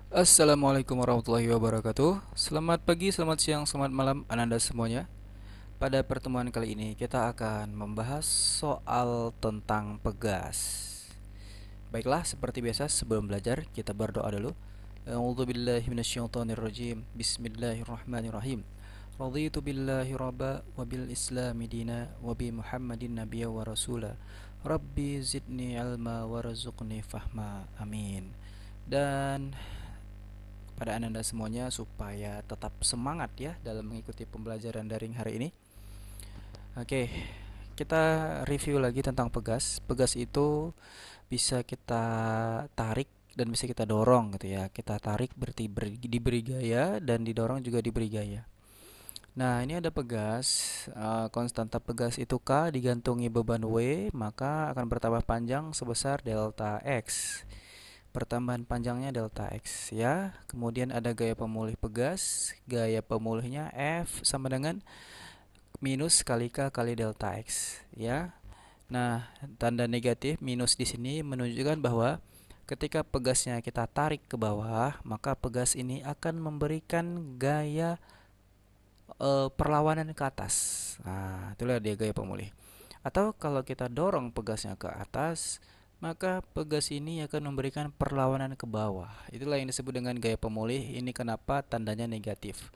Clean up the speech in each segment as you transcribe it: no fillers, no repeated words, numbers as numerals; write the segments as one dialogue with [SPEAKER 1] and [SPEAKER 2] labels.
[SPEAKER 1] Assalamualaikum warahmatullahi wabarakatuh. Selamat pagi, selamat siang, selamat malam Ananda semuanya. Pada pertemuan kali ini kita akan membahas soal tentang pegas. Baiklah, seperti biasa sebelum belajar kita berdoa dulu. A'udzubillahi minasyaitonirrajim. Bismillahirrahmanirrahim. Raditu billahi rabba wa bil islami dina wa bi Muhammadin nabiyya wa rasula. Rabbi zidni ilma warzuqni fahma. Amin. Dan pada Anda semuanya supaya tetap semangat ya dalam mengikuti pembelajaran daring hari ini. Oke, kita review lagi tentang pegas. Pegas itu bisa kita tarik dan bisa kita dorong gitu ya. Kita tarik berarti diberi gaya dan didorong juga diberi gaya. Nah, ini ada pegas. Konstanta pegas itu K digantungi beban W, maka akan bertambah panjang sebesar delta X. Pertambahan panjangnya delta X ya. Kemudian ada gaya pemulih pegas. Gaya pemulihnya F sama dengan minus kali K kali delta X ya. Nah, tanda negatif minus di sini menunjukkan bahwa ketika pegasnya kita tarik ke bawah, maka pegas ini akan memberikan gaya perlawanan ke atas. Nah, itulah dia gaya pemulih. Atau kalau kita dorong pegasnya ke atas, maka pegas ini akan memberikan perlawanan ke bawah. Itulah yang disebut dengan gaya pemulih. Ini kenapa tandanya negatif.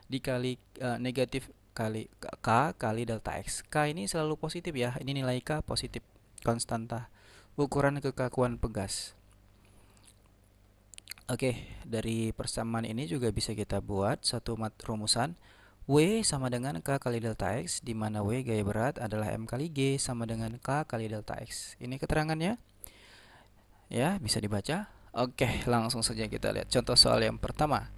[SPEAKER 1] Dikali negatif kali K kali delta X. K ini selalu positif ya. Ini nilai K positif. Konstanta ukuran kekakuan pegas. Oke, dari persamaan ini juga bisa kita buat satu rumusan. W sama dengan K kali delta X, di mana W gaya berat adalah M kali G sama dengan K kali delta X. Ini keterangannya, ya bisa dibaca. Oke, langsung saja kita lihat contoh soal yang pertama.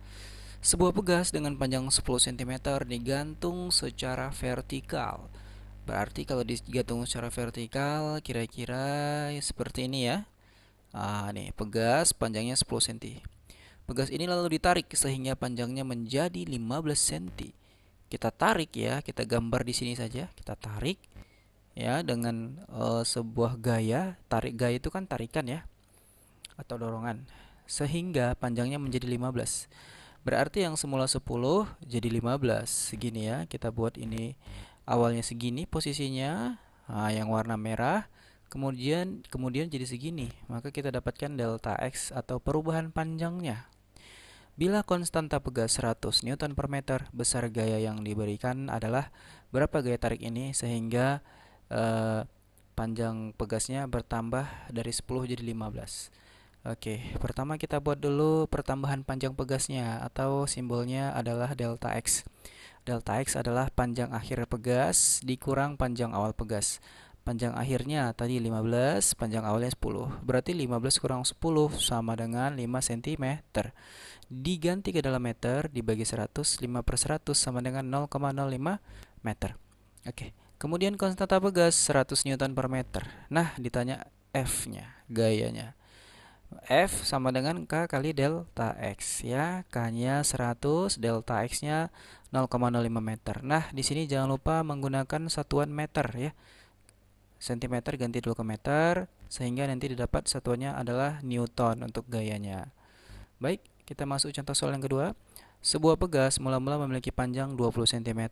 [SPEAKER 1] Sebuah pegas dengan panjang 10 cm digantung secara vertikal. Berarti kalau digantung secara vertikal, kira-kira seperti ini ya. Nih, pegas panjangnya 10 cm. Pegas ini lalu ditarik sehingga panjangnya menjadi 15 cm. Kita tarik ya, kita gambar di sini saja. Kita tarik ya dengan sebuah gaya. Tarik gaya itu kan tarikan ya atau dorongan. Sehingga panjangnya menjadi 15. Berarti yang semula 10 jadi 15. Segini ya. Kita buat ini awalnya segini posisinya. Nah, yang warna merah kemudian jadi segini. Maka kita dapatkan delta X atau perubahan panjangnya. Bila konstanta pegas 100 Newton per meter, besar gaya yang diberikan adalah berapa gaya tarik ini sehingga panjang pegasnya bertambah dari 10 jadi 15. Oke, pertama kita buat dulu pertambahan panjang pegasnya atau simbolnya adalah delta X. Delta X adalah panjang akhir pegas dikurang panjang awal pegas. Panjang akhirnya tadi 15, panjang awalnya 10. Berarti 15 kurang 10 sama dengan 5 cm. Diganti ke dalam meter dibagi 100, 5 per 100 sama dengan 0,05 meter. Oke, kemudian konstanta pegas 100 Newton per meter. Nah, ditanya F-nya, gayanya. F sama dengan K kali delta X ya. K-nya 100, delta X-nya 0,05 meter. Nah, di sini jangan lupa menggunakan satuan meter ya. Sentimeter ganti dulu ke meter sehingga nanti didapat satuannya adalah Newton untuk gayanya. Baik, kita masuk contoh soal yang kedua. Sebuah pegas mula-mula memiliki panjang 20 cm.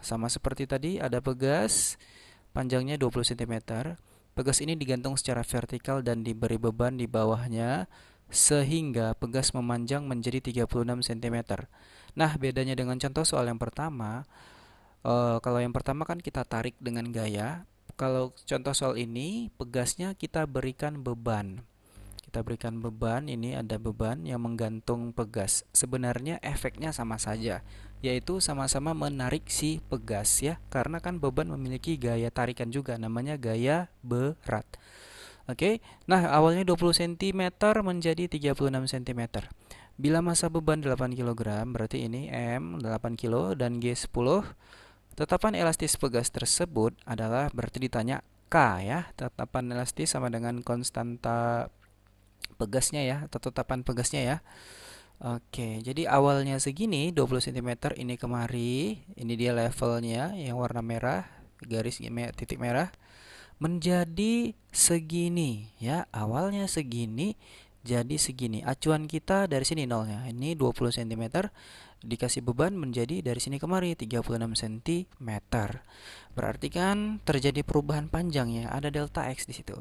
[SPEAKER 1] Sama seperti tadi, ada pegas panjangnya 20 cm. Pegas ini digantung secara vertikal dan diberi beban di bawahnya sehingga pegas memanjang menjadi 36 cm. Nah, bedanya dengan contoh soal yang pertama, kalau yang pertama kan kita tarik dengan gaya. Kalau contoh soal ini, pegasnya kita berikan beban. Kita berikan beban, ini ada beban yang menggantung pegas. Sebenarnya efeknya sama saja, yaitu sama-sama menarik si pegas ya, karena kan beban memiliki gaya tarikan juga, namanya gaya berat. Oke, nah awalnya 20 cm menjadi 36 cm. Bila massa beban 8 kg, berarti ini M 8 kg dan G 10. Tetapan elastis pegas tersebut adalah berarti ditanya K ya. Tetapan elastis sama dengan konstanta pegasnya ya, atau tetapan pegasnya ya. Oke, jadi awalnya segini 20 cm ini kemari, ini dia levelnya yang warna merah, garis titik merah menjadi segini ya. Awalnya segini jadi segini. Acuan kita dari sini nolnya. Ini 20 cm dikasih beban menjadi dari sini kemari 36 cm. Berarti kan terjadi perubahan panjang ya. Ada delta X di situ.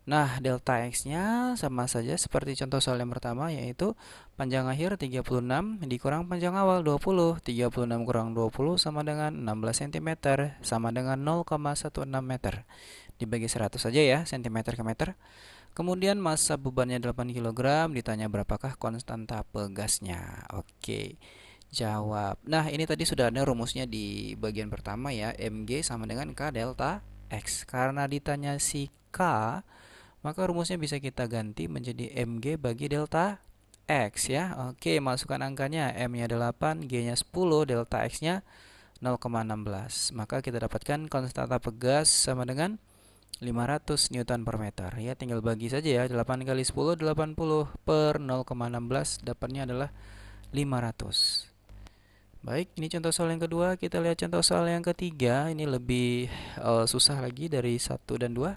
[SPEAKER 1] Nah, delta X-nya sama saja seperti contoh soal yang pertama, yaitu panjang akhir 36 dikurang panjang awal 20. 36 kurang 20 sama dengan 16 cm, sama dengan 0,16 meter. Dibagi 100 saja ya, cm ke meter. Kemudian massa bebannya 8 kg, ditanya berapakah konstanta pegasnya. Oke, jawab. Nah, ini tadi sudah ada rumusnya di bagian pertama ya, mg sama dengan K delta X. Karena ditanya si K, maka rumusnya bisa kita ganti menjadi mg bagi delta X ya. Oke, masukkan angkanya. M-nya 8, G-nya 10, delta X-nya 0,16. Maka kita dapatkan konstanta pegas sama dengan 500 Newton per meter. Ya, tinggal bagi saja ya. 8 kali 10, 80 per 0,16. Dapatnya adalah 500. Baik, ini contoh soal yang kedua. Kita lihat contoh soal yang ketiga. Ini lebih susah lagi dari 1 dan 2.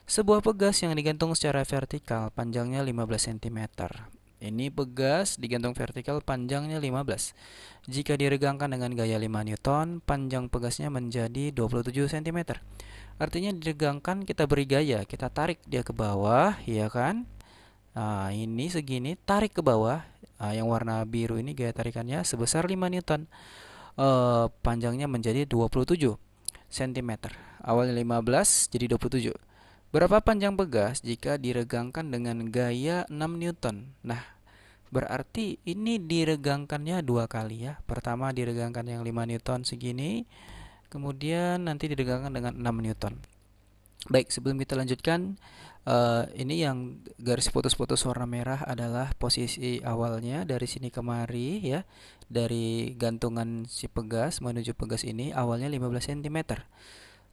[SPEAKER 1] Sebuah pegas yang digantung secara vertikal panjangnya 15 cm. Ini pegas digantung vertikal panjangnya 15. Jika diregangkan dengan gaya 5 Newton, panjang pegasnya menjadi 27 cm. Artinya diregangkan, kita beri gaya, kita tarik dia ke bawah, ya kan? Nah, ini segini, tarik ke bawah. Nah, yang warna biru ini gaya tarikannya sebesar 5 Newton. Panjangnya menjadi 27 cm. Awalnya 15 jadi 27. Berapa panjang pegas jika diregangkan dengan gaya 6 Newton? Nah, berarti ini diregangkannya 2 kali ya. Pertama diregangkan yang 5 Newton segini, kemudian nanti diregangkan dengan 6 Newton. Baik, sebelum kita lanjutkan, ini yang garis putus-putus warna merah adalah posisi awalnya dari sini kemari ya. Dari gantungan si pegas menuju pegas ini awalnya 15 cm.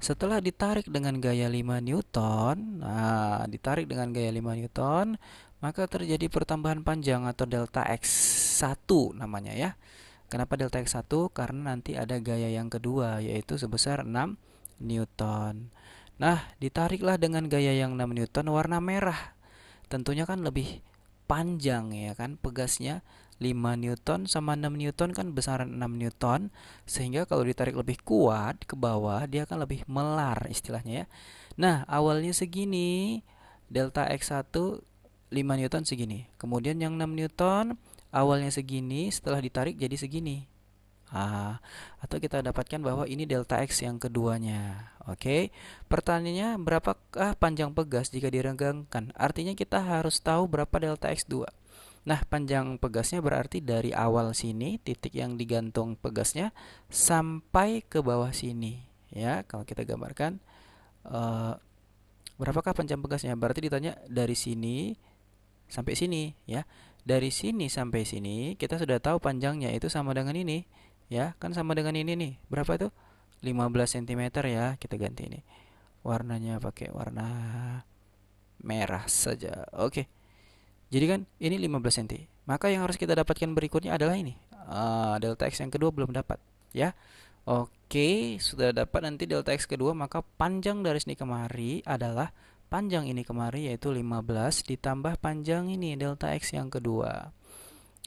[SPEAKER 1] Setelah ditarik dengan gaya 5 Newton, nah ditarik dengan gaya 5 Newton, maka terjadi pertambahan panjang atau delta X1 namanya ya. Kenapa delta X1? Karena nanti ada gaya yang kedua, yaitu sebesar 6 Newton. Nah, ditariklah dengan gaya yang 6 Newton warna merah. Tentunya kan lebih panjang ya kan pegasnya. 5 Newton sama 6 Newton kan besaran 6 Newton, sehingga kalau ditarik lebih kuat ke bawah dia akan lebih melar istilahnya ya. Nah, awalnya segini, delta X1 5 Newton segini. Kemudian yang 6 Newton awalnya segini, setelah ditarik jadi segini. Atau kita dapatkan bahwa ini delta X yang keduanya. Oke. Pertanyaannya, berapakah panjang pegas jika diregangkan? Artinya kita harus tahu berapa delta X2. Nah, panjang pegasnya berarti dari awal sini, titik yang digantung pegasnya, sampai ke bawah sini. Ya, kalau kita gambarkan, berapakah panjang pegasnya? Berarti ditanya dari sini sampai sini, ya. Dari sini sampai sini, kita sudah tahu panjangnya itu sama dengan ini, ya. Kan sama dengan ini nih. Berapa itu? 15 cm ya. Kita ganti ini. Warnanya pakai warna merah saja. Oke. Jadi kan ini 15 cm. Maka yang harus kita dapatkan berikutnya adalah ini. Delta X yang kedua belum dapat, ya. Oke, sudah dapat nanti delta X kedua, maka panjang dari sini kemari adalah panjang ini kemari yaitu 15 ditambah panjang ini delta X yang kedua.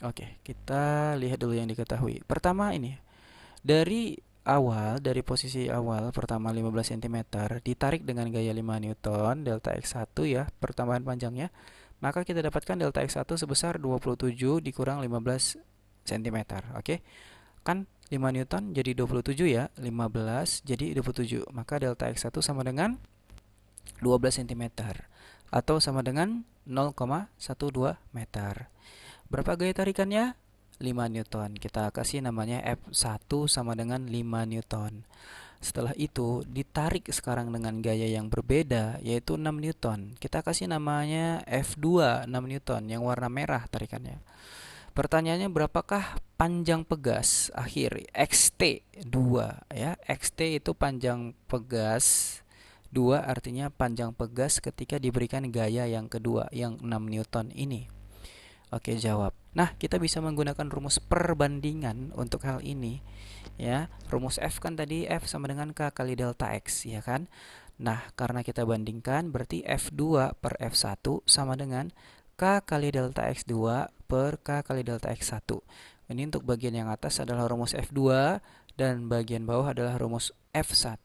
[SPEAKER 1] Oke, kita lihat dulu yang diketahui. Pertama ini. Dari awal, dari posisi awal pertama 15 cm ditarik dengan gaya 5 Newton, delta X1 ya, pertambahan panjangnya. Maka kita dapatkan delta X1 sebesar 27 dikurang 15 cm. Oke. Kan 5 Newton jadi 27 ya, 15 jadi 27. Maka delta X1 sama dengan 12 cm atau sama dengan 0,12 meter. Berapa gaya tarikannya? 5 Newton. Kita kasih namanya F1 sama dengan 5 Newton. Setelah itu ditarik sekarang dengan gaya yang berbeda yaitu 6 Newton. Kita kasih namanya F2 6 Newton yang warna merah tarikannya. Pertanyaannya, berapakah panjang pegas akhir XT2 ya. XT itu panjang pegas 2, artinya panjang pegas ketika diberikan gaya yang kedua yang 6 Newton ini. Oke, jawab. Nah, kita bisa menggunakan rumus perbandingan untuk hal ini. Ya, rumus F kan tadi F sama dengan K kali delta X, ya kan? Nah, karena kita bandingkan berarti F2 per F1 sama dengan K kali delta X2 per K kali delta X1. Ini untuk bagian yang atas adalah rumus F2 dan bagian bawah adalah rumus F1.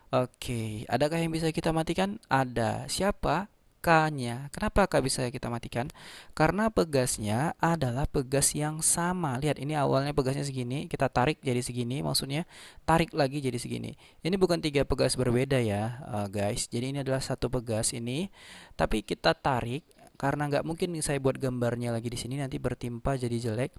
[SPEAKER 1] Oke, adakah yang bisa kita matikan? Ada. Siapa? K-nya. Kenapa K bisa kita matikan? Karena pegasnya adalah pegas yang sama. Lihat, ini awalnya pegasnya segini, kita tarik jadi segini, maksudnya tarik lagi jadi segini. Ini bukan tiga pegas berbeda ya, guys. Jadi ini adalah satu pegas ini, tapi kita tarik karena nggak mungkin saya buat gambarnya lagi di sini nanti bertimpa jadi jelek.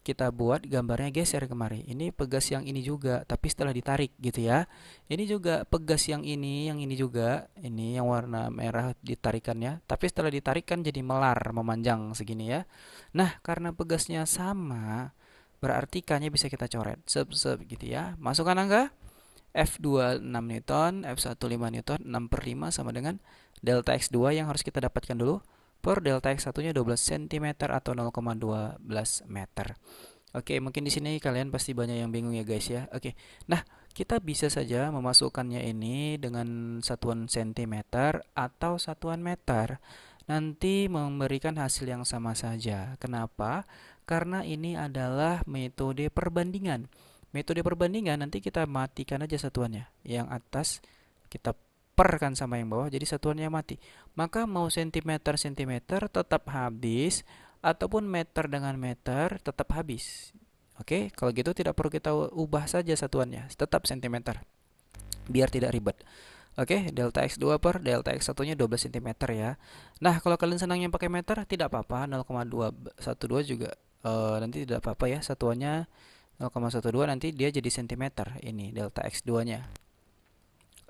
[SPEAKER 1] Kita buat gambarnya geser kemari. Ini pegas yang ini juga, tapi setelah ditarik gitu ya. Ini juga pegas yang ini juga, ini yang warna merah ditarikannya, tapi setelah ditarikan jadi melar, memanjang segini ya. Nah, karena pegasnya sama, berarti K-nya bisa kita coret, sub gitu ya. Masukkan angka, F2 6 Newton, F1 5 Newton, 6 per 5 sama dengan delta X2 yang harus kita dapatkan dulu, per delta X1-nya 12 cm atau 0,12 meter. Oke, mungkin di sini kalian pasti banyak yang bingung ya guys ya. Oke, nah kita bisa saja memasukkannya ini dengan satuan sentimeter atau satuan meter. Nanti memberikan hasil yang sama saja. Kenapa? Karena ini adalah metode perbandingan. Metode perbandingan nanti kita matikan aja satuannya. Yang atas kita perkan sama yang bawah, jadi satuannya mati. Maka mau sentimeter tetap habis, ataupun meter dengan meter tetap habis. Oke, kalau gitu tidak perlu kita ubah saja satuannya, tetap sentimeter, biar tidak ribet. Oke, delta X2 per delta X1-nya 12 cm ya. Nah, kalau kalian senangnya pakai meter, tidak apa-apa, 0,212 juga nanti tidak apa-apa ya, satuannya 0,12 nanti dia jadi cm ini delta X2-nya.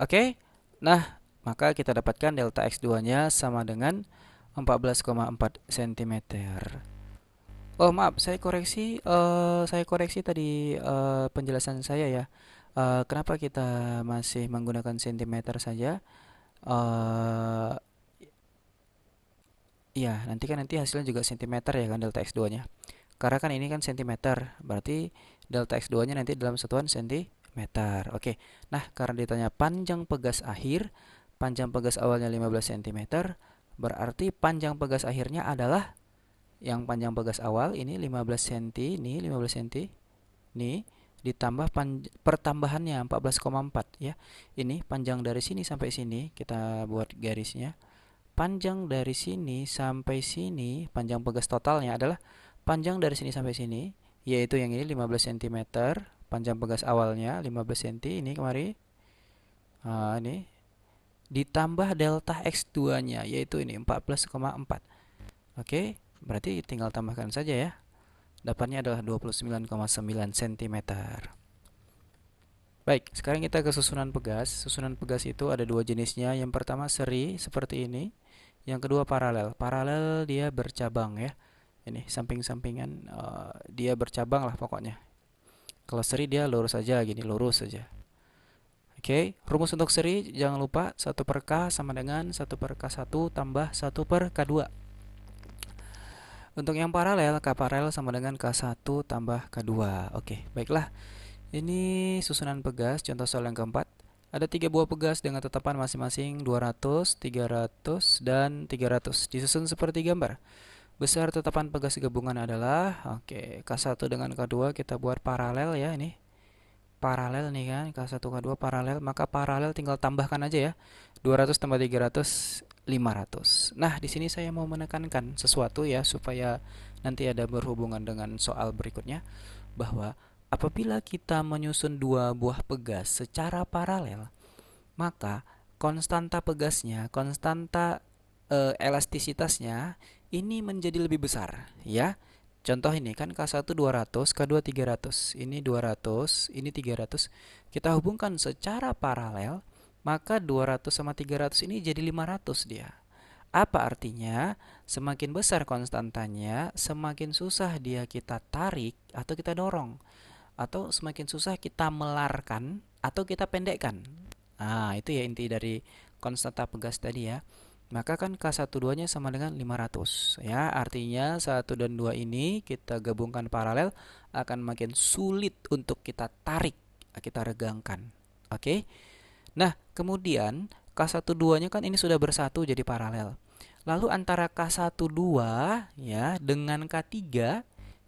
[SPEAKER 1] Oke, nah maka kita dapatkan delta X2-nya sama dengan 14,4 cm. Oh maaf, saya koreksi tadi penjelasan saya ya. Kenapa kita masih menggunakan sentimeter saja? Eh iya, nanti hasilnya juga sentimeter ya kan delta X2-nya. Karena kan ini kan sentimeter, berarti delta X2-nya nanti dalam satuan sentimeter. Oke. Nah, karena ditanya panjang pegas awalnya 15 cm, berarti panjang pegas akhirnya adalah yang panjang pegas awal ini 15 cm, ini 15 cm, ini ditambah pertambahannya 14,4 ya. Ini panjang dari sini sampai sini, kita buat garisnya. Panjang dari sini sampai sini, panjang pegas totalnya adalah panjang dari sini sampai sini, yaitu yang ini 15 cm, panjang pegas awalnya 15 cm ini kemari. Nah, ini ditambah delta X2-nya, yaitu ini 14,4. Oke, berarti tinggal tambahkan saja ya. Dapatnya adalah 29,9 cm. Baik, sekarang kita ke susunan pegas. Susunan pegas itu ada dua jenisnya. Yang pertama seri seperti ini. Yang kedua paralel. Paralel dia bercabang ya. Ini samping-sampingan dia bercabang lah pokoknya. Kalau seri dia lurus saja gini, lurus saja. Oke, rumus untuk seri jangan lupa 1 per K sama dengan 1 per K1 tambah 1 per K2. Untuk yang paralel, K paralel sama dengan K1 tambah K2. Oke, baiklah. Ini susunan pegas, contoh soal yang keempat. Ada 3 buah pegas dengan tetapan masing-masing 200, 300, dan 300. Disusun seperti gambar. Besar tetapan pegas gabungan adalah, oke, K1 dengan K2 kita buat paralel ya ini. Paralel nih kan, K1 K2 paralel, maka paralel tinggal tambahkan aja ya. 200 tambah 300, 500. Nah, di sini saya mau menekankan sesuatu ya supaya nanti ada berhubungan dengan soal berikutnya, bahwa apabila kita menyusun dua buah pegas secara paralel, maka konstanta pegasnya, konstanta elastisitasnya ini menjadi lebih besar ya. Contoh ini kan K1 200, K2 300. Ini 200, ini 300. Kita hubungkan secara paralel, maka 200 sama 300 ini jadi 500 dia. Apa artinya? Semakin besar konstantanya, semakin susah dia kita tarik atau kita dorong. Atau semakin susah kita melarkan atau kita pendekkan. Nah, itu ya inti dari konstanta pegas tadi ya. Maka kan K12-nya sama dengan 500 ya. Artinya 1 dan 2 ini kita gabungkan paralel akan makin sulit untuk kita tarik, kita regangkan. Oke. Nah, kemudian K12-nya kan ini sudah bersatu jadi paralel. Lalu antara K12 ya dengan K3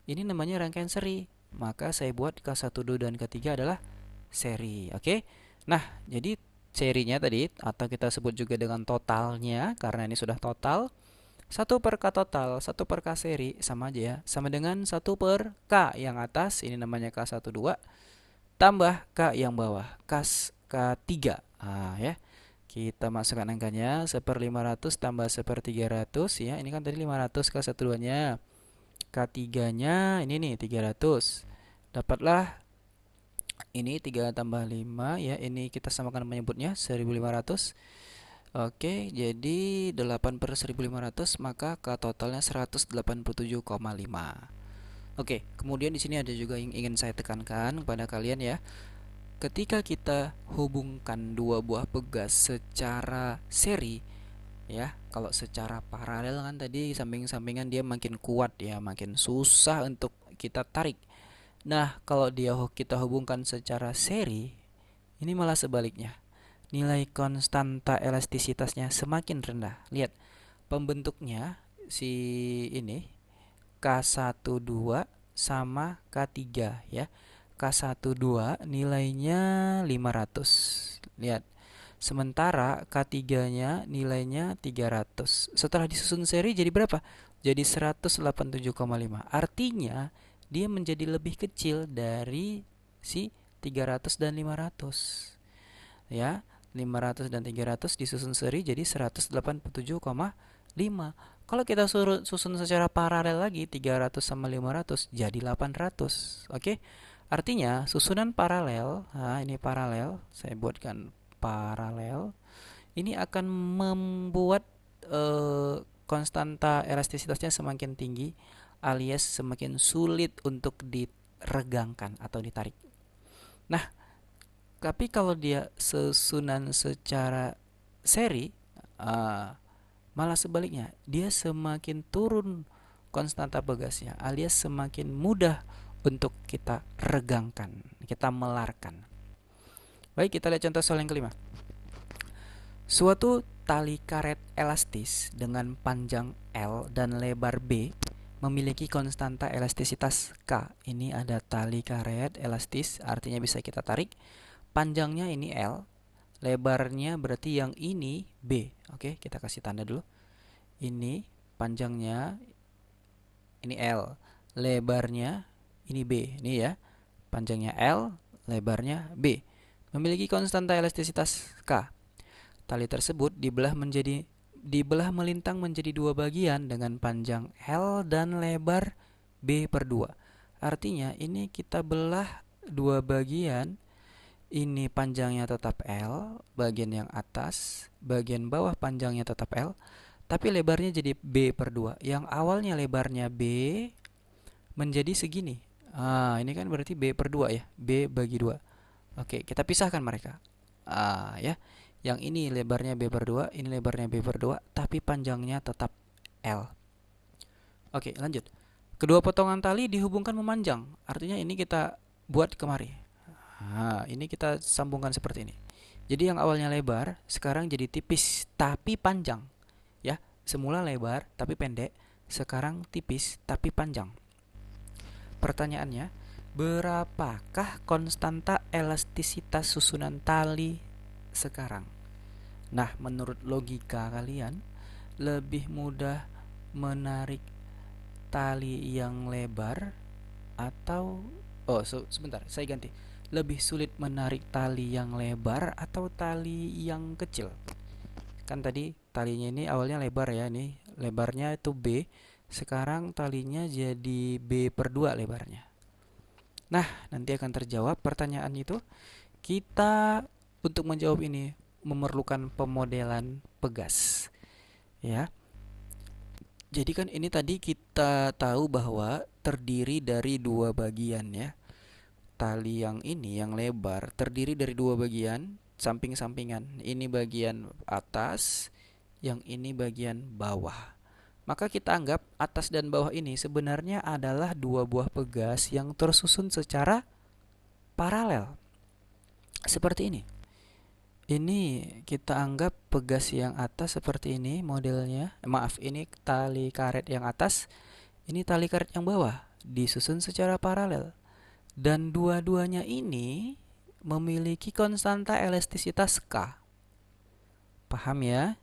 [SPEAKER 1] ini namanya rangkaian seri. Maka saya buat K12 dan K3 adalah seri. Oke. Nah, jadi serinya tadi atau kita sebut juga dengan totalnya karena ini sudah total. 1/K total, 1/K seri sama aja ya. Sama dengan 1/K yang atas, ini namanya K12 tambah K yang bawah, K3. Ya. Kita masukkan angkanya 1/500 tambah 1/300 ya. Ini kan tadi 500 K12-nya. K3-nya ini nih 300. Dapatlah ini 3 tambah 5 ya. Ini kita samakan menyebutnya 1500. Oke, jadi 8/1500 maka K totalnya 187,5. Oke, kemudian di sini ada juga yang ingin saya tekankan kepada kalian ya. Ketika kita hubungkan dua buah pegas secara seri ya, kalau secara paralel kan tadi samping-sampingan dia makin kuat ya, makin susah untuk kita tarik. Nah, kalau kita hubungkan secara seri, ini malah sebaliknya. Nilai konstanta elastisitasnya semakin rendah. Lihat, pembentuknya si ini K12 sama K3 ya. K12 nilainya 500. Lihat. Sementara K3-nya nilainya 300. Setelah disusun seri jadi berapa? Jadi 187,5. Artinya dia menjadi lebih kecil dari si 300 dan 500. Ya, 500 dan 300 disusun seri jadi 187,5. Kalau kita susun secara paralel lagi 300 sama 500 jadi 800. Oke. Artinya susunan paralel, nah ini paralel, saya buatkan paralel. Ini akan membuat konstanta elastisitasnya semakin tinggi alias semakin sulit untuk diregangkan atau ditarik. Nah, tapi kalau dia susunan secara seri, malah sebaliknya, dia semakin turun konstanta pegasnya, alias semakin mudah untuk kita regangkan, kita melarkan. Baik, kita lihat contoh soal yang kelima. Suatu tali karet elastis dengan panjang L dan lebar B memiliki konstanta elastisitas K. Ini ada tali karet elastis, artinya bisa kita tarik. Panjangnya ini L, lebarnya berarti yang ini B. Oke, kita kasih tanda dulu. Ini panjangnya ini L, lebarnya ini B. Ini ya, panjangnya L, lebarnya B. Memiliki konstanta elastisitas K. Tali tersebut dibelah melintang menjadi dua bagian dengan panjang L dan lebar B/2. Artinya ini kita belah dua bagian. Ini panjangnya tetap L, bagian yang atas, bagian bawah panjangnya tetap L, tapi lebarnya jadi B/2. Yang awalnya lebarnya B menjadi segini. Ini kan berarti B/2 ya, B bagi 2. Oke, kita pisahkan mereka. Ya. Yang ini lebarnya B/2, ini lebarnya B/2, tapi panjangnya tetap L. Oke, lanjut. Kedua potongan tali dihubungkan memanjang. Artinya ini kita buat kemari. Ini kita sambungkan seperti ini. Jadi yang awalnya lebar sekarang jadi tipis tapi panjang. Ya, semula lebar tapi pendek, sekarang tipis tapi panjang. Pertanyaannya, berapakah konstanta elastisitas susunan tali sekarang? Nah, menurut logika kalian, lebih mudah menarik tali yang lebar atau sebentar, saya ganti. Lebih sulit menarik tali yang lebar atau tali yang kecil? Kan tadi talinya ini awalnya lebar ya, nih lebarnya itu B. Sekarang talinya jadi B/2 lebarnya. Nah, nanti akan terjawab pertanyaan itu. Kita untuk menjawab ini memerlukan pemodelan pegas. Ya. Jadi kan ini tadi kita tahu bahwa terdiri dari dua bagian ya. Tali yang ini yang lebar terdiri dari dua bagian samping-sampingan. Ini bagian atas, yang ini bagian bawah. Maka kita anggap atas dan bawah ini sebenarnya adalah dua buah pegas yang tersusun secara paralel. Seperti ini. Ini kita anggap pegas yang atas seperti ini modelnya. Maaf, ini tali karet yang atas, ini tali karet yang bawah, disusun secara paralel. Dan dua-duanya ini memiliki konstanta elastisitas K. Paham ya?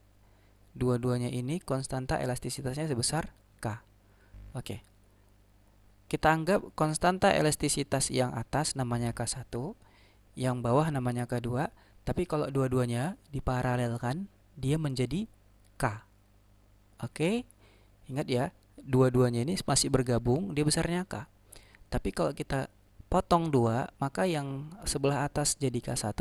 [SPEAKER 1] Dua-duanya ini konstanta elastisitasnya sebesar K. Oke. Kita anggap konstanta elastisitas yang atas namanya K1, yang bawah namanya K2, tapi kalau dua-duanya diparalelkan, dia menjadi K. Oke? Ingat ya, dua-duanya ini masih bergabung, dia besarnya K. Tapi kalau kita potong dua, maka yang sebelah atas jadi K1,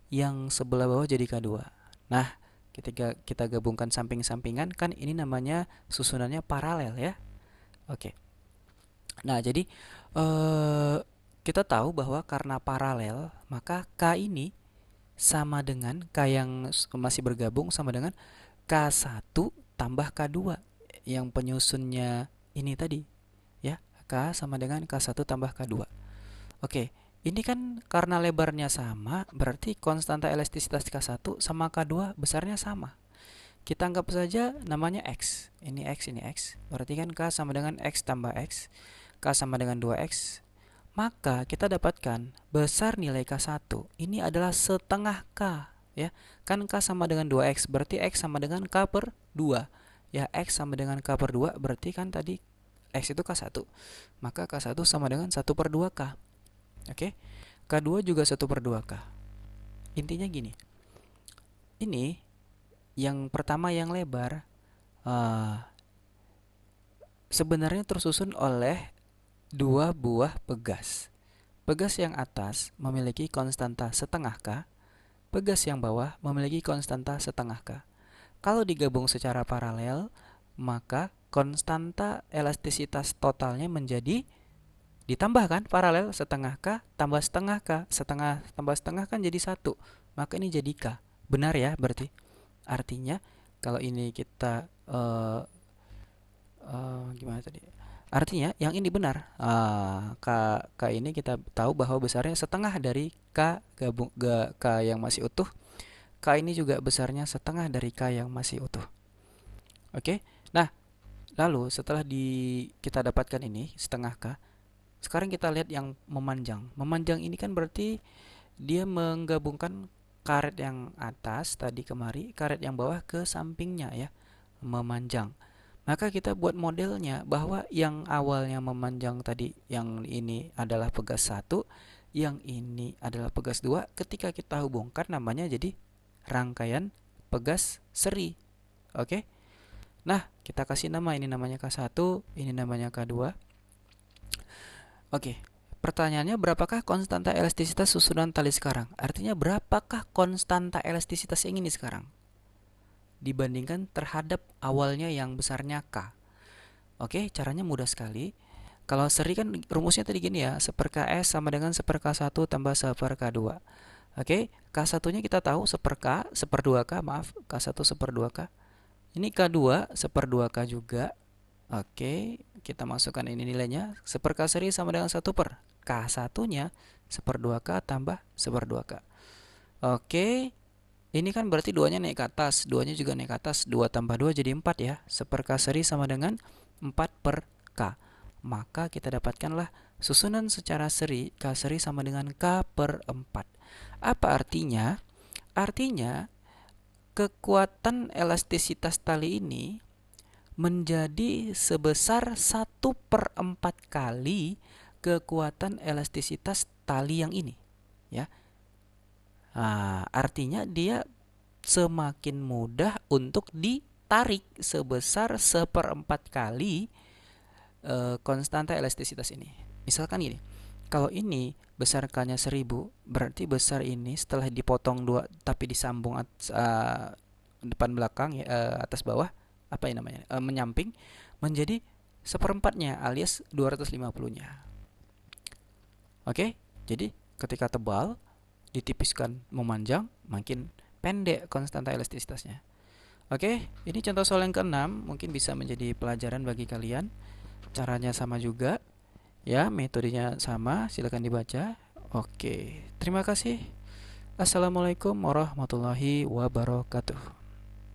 [SPEAKER 1] yang sebelah bawah jadi K2. Nah, ketika kita gabungkan samping-sampingan, kan ini namanya susunannya paralel ya. Oke. Nah, jadi kita tahu bahwa karena paralel, maka K ini sama dengan K yang masih bergabung sama dengan K1 tambah K2 yang penyusunnya ini tadi ya. K sama dengan K1 tambah K2. Oke, ini kan karena lebarnya sama, berarti konstanta elastisitas K1 sama K2 besarnya sama. Kita anggap saja namanya X. Ini X, ini X. Berarti kan K sama dengan X tambah X. K sama dengan 2X. Maka kita dapatkan besar nilai K1 ini adalah setengah K. Ya, kan K sama dengan 2X, berarti X sama dengan K per 2. Ya, X sama dengan K per 2, berarti kan tadi X itu K1. Maka K1 sama dengan 1 per 2K. Oke, K2 juga 1 per 2K. Intinya gini, ini yang pertama yang lebar sebenarnya tersusun oleh dua buah pegas. Pegas yang atas memiliki konstanta setengah K, pegas yang bawah memiliki konstanta setengah K. Kalau digabung secara paralel, maka konstanta elastisitas totalnya menjadi ditambahkan paralel setengah K tambah setengah K. Setengah tambah setengah kan jadi 1. Maka ini jadi K. Benar ya berarti? Artinya kalau ini kita gimana tadi? Artinya yang ini benar. K ini kita tahu bahwa besarnya setengah dari K gabung K yang masih utuh. K ini juga besarnya setengah dari K yang masih utuh. Oke. Nah, lalu setelah kita dapatkan ini setengah K, sekarang kita lihat yang memanjang. Memanjang ini kan berarti dia menggabungkan karet yang atas tadi kemari, karet yang bawah ke sampingnya ya. Memanjang. Maka kita buat modelnya bahwa yang awalnya memanjang tadi, yang ini adalah pegas 1, yang ini adalah pegas 2. Ketika kita hubungkan namanya jadi rangkaian pegas seri. Oke. Nah, kita kasih nama, ini namanya K1, ini namanya K2. Oke. Pertanyaannya, berapakah konstanta elastisitas susunan tali sekarang? Artinya berapakah konstanta elastisitas yang ini sekarang dibandingkan terhadap awalnya yang besarnya K. Oke, caranya mudah sekali. Kalau seri kan rumusnya tadi gini ya, 1 per KS sama dengan 1 per K1 tambah 1 per K2. Oke, K1 nya kita tahu 1 per K, 1 per 2K, maaf, K1 1 per 2K. Ini K2 1 per 2K juga. Oke, kita masukkan ini nilainya. 1 per K seri sama dengan 1 per K1 nya 1 per 2K tambah 1 per 2K. Oke, ini kan berarti 2-nya naik ke atas, 2-nya juga naik ke atas. 2 tambah 2 jadi 4 ya. 1 per K seri sama dengan 4 per K. Maka kita dapatkanlah susunan secara seri K seri sama dengan K per 4. Apa artinya? Artinya kekuatan elastisitas tali ini menjadi sebesar 1 per 4 kali kekuatan elastisitas tali yang ini ya. Artinya dia semakin mudah untuk ditarik sebesar 1/4 kali konstanta elastisitas ini. Misalkan gini, kalau ini besar K-nya 1000, berarti besar ini setelah dipotong 2 tapi disambung depan belakang ya, atas bawah, apa ya namanya, menyamping, menjadi 1/4-nya alias 250-nya. Oke, jadi ketika tebal ditipiskan memanjang, makin pendek konstanta elastisitasnya. Oke, ini contoh soal yang ke-6, mungkin bisa menjadi pelajaran bagi kalian. Caranya sama juga, ya, metodenya sama, silakan dibaca. Oke, terima kasih. Assalamualaikum warahmatullahi wabarakatuh.